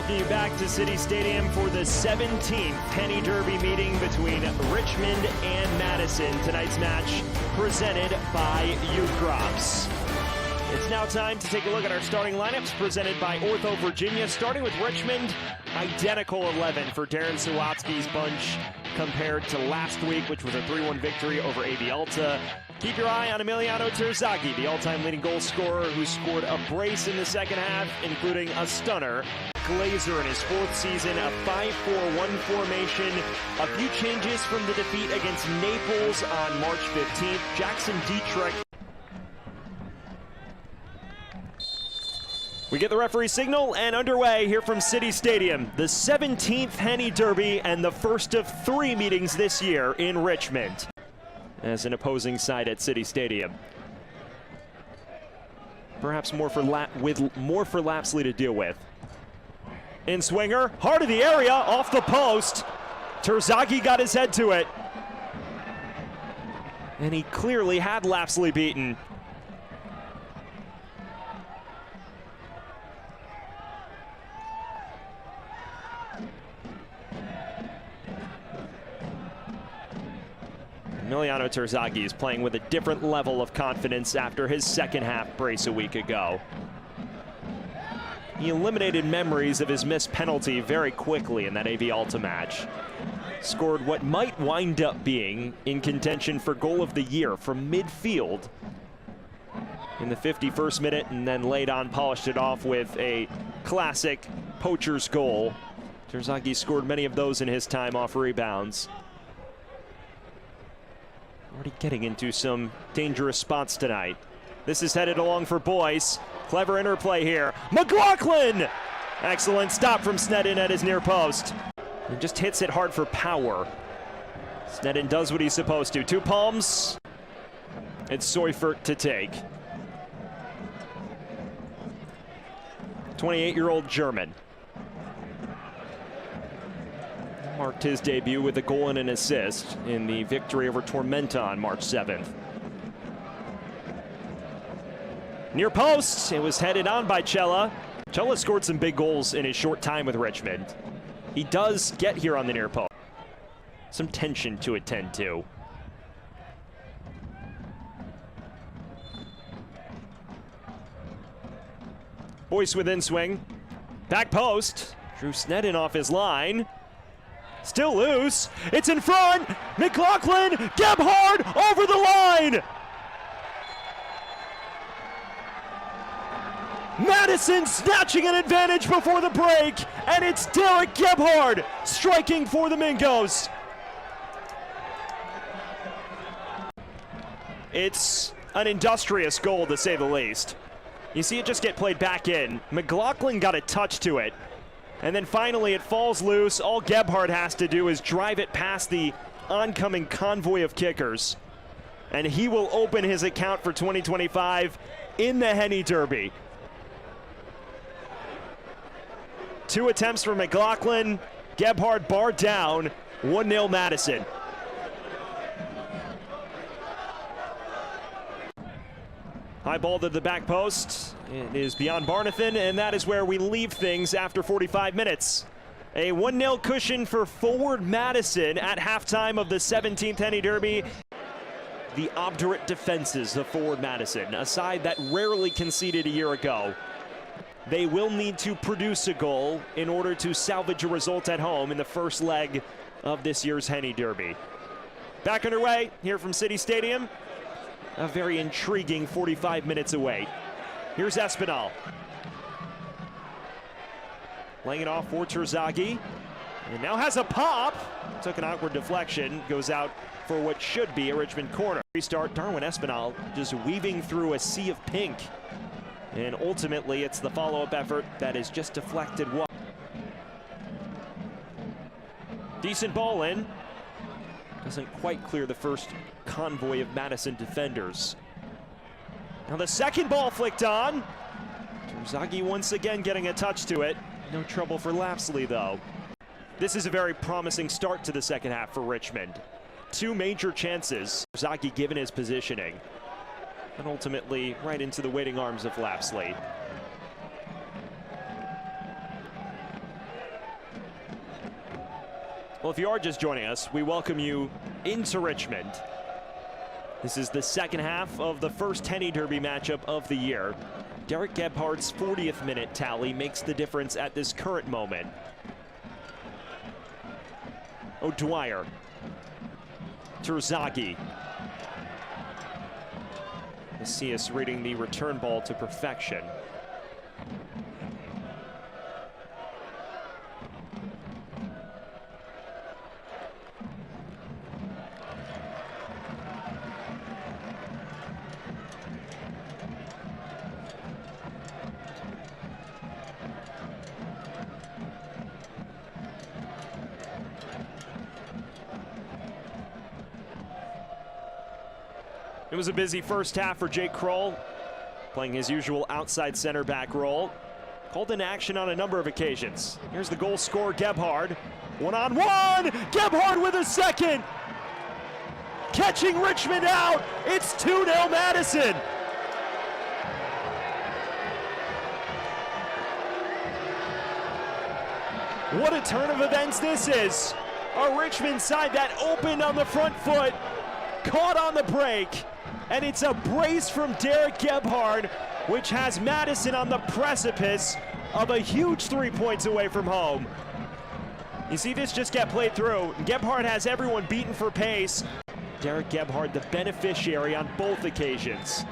welcome you back to City Stadium for the 17th Henny Derby meeting between Richmond and Madison. Tonight's match presented by U-Crops. It's now time to take a look at our starting lineups presented by Ortho Virginia. Starting with Richmond, identical 11 for Darren Sawatsky's bunch compared to last week, which was a 3-1 victory over AV Alta. Keep your eye on Emiliano Terzaghi, the all-time leading goal scorer who scored a brace in the second half, including a stunner. Glazer in his fourth season, a 5-4-1 formation. A few changes from the defeat against Naples on March 15th. Jackson Dietrich. We get the referee signal and underway here from City Stadium. The 17th Henny Derby and the first of 3 meetings this year in Richmond as an opposing side at City Stadium. Perhaps more for Lapsley to deal with. In swinger, heart of the area, off the post. Terzaghi got his head to it. And he clearly had Lapsley beaten. Emiliano Terzaghi is playing with a different level of confidence after his second half brace a week ago. He eliminated memories of his missed penalty very quickly in that AV Alta match. Scored what might wind up being in contention for goal of the year from midfield in the 51st minute, and then polished it off with a classic poacher's goal. Terzaghi scored many of those in his time off rebounds. Already getting into some dangerous spots tonight. This is headed along for Boyce. Clever interplay here. McLaughlin! Excellent stop from Sneddon at his near post. He just hits it hard for power. Sneddon does what he's supposed to. 2 palms. It's Seufert to take. 28-year-old German. Marked his debut with a goal and an assist in the victory over Tormenta on March 7th. Near post, it was headed on by Cella. Cella scored some big goals in his short time with Richmond. He does get here on the near post. Some tension to attend to. Boyce within swing. Back post. Drew Sneddon off his line. Still loose. It's in front. McLaughlin. Gebhard over the line. Madison snatching an advantage before the break. And it's Derek Gebhard striking for the Mingos. It's an industrious goal, to say the least. You see it just get played back in. McLaughlin got a touch to it. And then finally it falls loose. All Gebhard has to do is drive it past the oncoming convoy of kickers. And he will open his account for 2025 in the Henny Derby. 2 attempts for McLaughlin. Gebhard barred down. 1-0 Madison. High ball to the back post. It is beyond Barnathan, and that is where we leave things after 45 minutes. A 1-0 cushion for forward Madison at halftime of the 17th Henny Derby. The obdurate defenses of forward Madison, a side that rarely conceded a year ago. They will need to produce a goal in order to salvage a result at home in the first leg of this year's Henny Derby. Back underway here from City Stadium. A very intriguing 45 minutes away. Here's Espinal. Laying it off for Terzaghi. And now has a pop. Took an awkward deflection. Goes out for what should be a Richmond corner. Restart, Darwin Espinal just weaving through a sea of pink. And ultimately, it's the follow-up effort that is just deflected. Decent ball in. Doesn't quite clear the first convoy of Madison defenders. Now the second ball flicked on. Terzaghi once again getting a touch to it. No trouble for Lapsley though. This is a very promising start to the second half for Richmond. 2 major chances. Terzaghi given his positioning. And ultimately right into the waiting arms of Lapsley. Well, if you are just joining us, we welcome you into Richmond. This is the second half of the first Henny Derby matchup of the year. Derek Gebhardt's 40th minute tally makes the difference at this current moment. O'Dwyer. Terzaghi. Macias reading the return ball to perfection. It was a busy first half for Jake Kroll, playing his usual outside center back role. Called into action on a number of occasions. Here's the goal scorer, Gebhardt. One-on-one! Gebhardt with a second! Catching Richmond out! It's 2-0 Madison! What a turn of events this is! A Richmond side that opened on the front foot, caught on the break, and it's a brace from Derek Gebhardt, which has Madison on the precipice of a huge 3 points away from home. You see this just get played through. Gebhardt has everyone beaten for pace. Derek Gebhardt, the beneficiary on both occasions.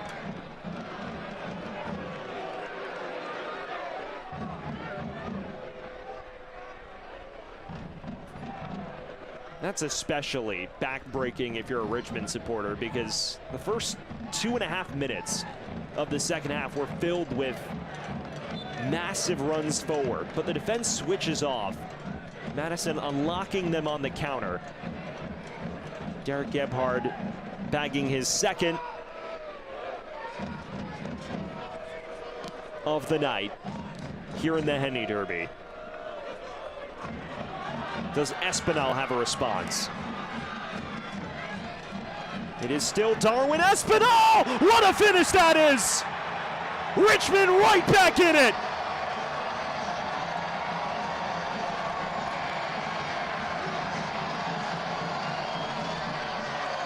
That's especially back-breaking if you're a Richmond supporter, because the first 2.5 minutes of the second half were filled with massive runs forward, but the defense switches off. Madison unlocking them on the counter. Derek Gebhardt bagging his second of the night here in the Henny Derby. Does Espinal have a response? It is still Darwin Espinal! What a finish that is! Richmond right back in it!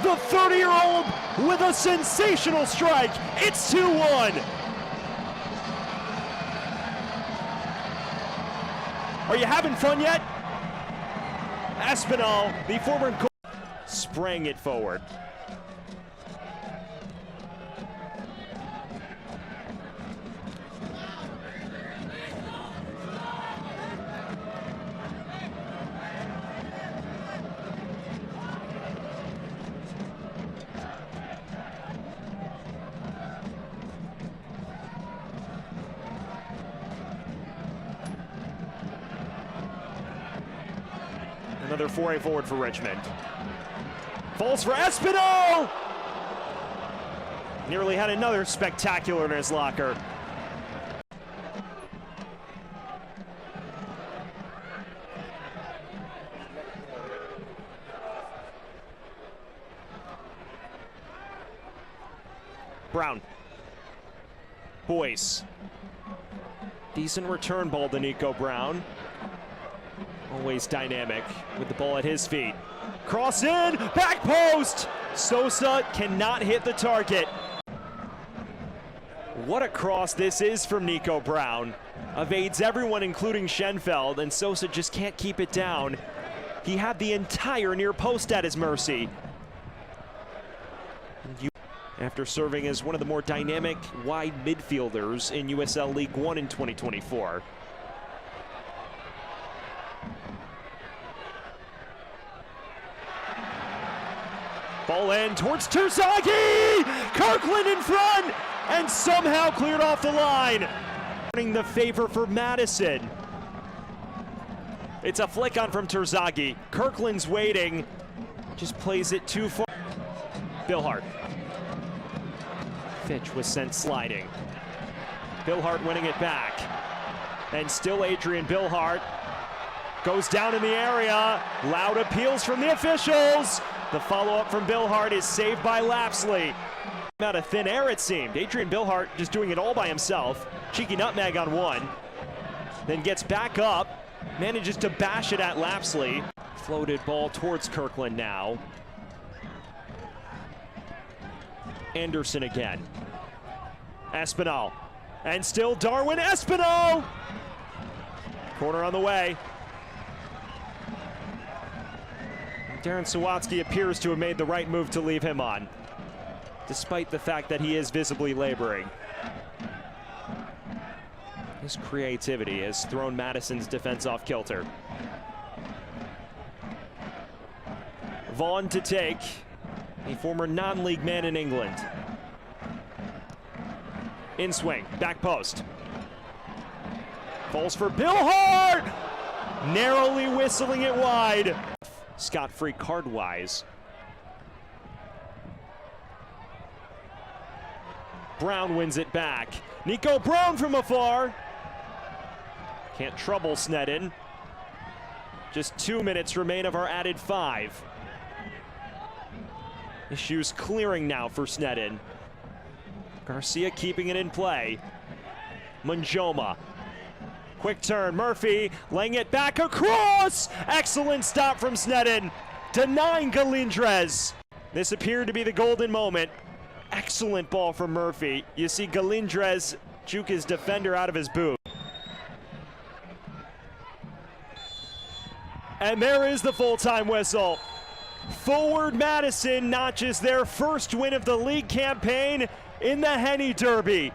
The 30-year-old with a sensational strike. It's 2-1. Are you having fun yet? Espinal, the former goal, sprang it forward. Another foray forward for Richmond. Falls for Espinal! Nearly had another spectacular in his locker. Brown. Boyce. Decent return ball to Nico Brown. Always dynamic with the ball at his feet. Cross in, back post! Sosa cannot hit the target. What a cross this is from Nico Brown. Evades everyone, including Schenfeld, and Sosa just can't keep it down. He had the entire near post at his mercy. After serving as one of the more dynamic wide midfielders in USL League One in 2024. Ball in towards Terzaghi! Kirkland in front! And somehow cleared off the line. Turning the favor for Madison. It's a flick on from Terzaghi. Kirkland's waiting. Just plays it too far. Billhart. Fitch was sent sliding. Billhart winning it back. And still Adrian Billhart. Goes down in the area. Loud appeals from the officials. The follow-up from Billhart is saved by Lapsley. Out of thin air, it seemed. Adrian Billhart just doing it all by himself. Cheeky nutmeg on one. Then gets back up. Manages to bash it at Lapsley. Floated ball towards Kirkland now. Anderson again. Espinal. And still Darwin Espinal! Corner on the way. Darren Sawatsky appears to have made the right move to leave him on, despite the fact that he is visibly laboring. His creativity has thrown Madison's defense off kilter. Vaughan to take, a former non-league man in England. In swing, back post. Falls for Bill Hart! Narrowly whistling it wide. Scot-free card-wise. Brown wins it back. Nico Brown from afar. Can't trouble Sneddon. Just 2 minutes remain of our added 5. Issues clearing now for Sneddon. Garcia keeping it in play. Manjoma. Quick turn, Murphy laying it back across. Excellent stop from Sneddon, denying Galindrez. This appeared to be the golden moment. Excellent ball from Murphy. You see Galindrez juke his defender out of his boot. And there is the full-time whistle. Forward Madison notches their first win of the league campaign in the Henny Derby.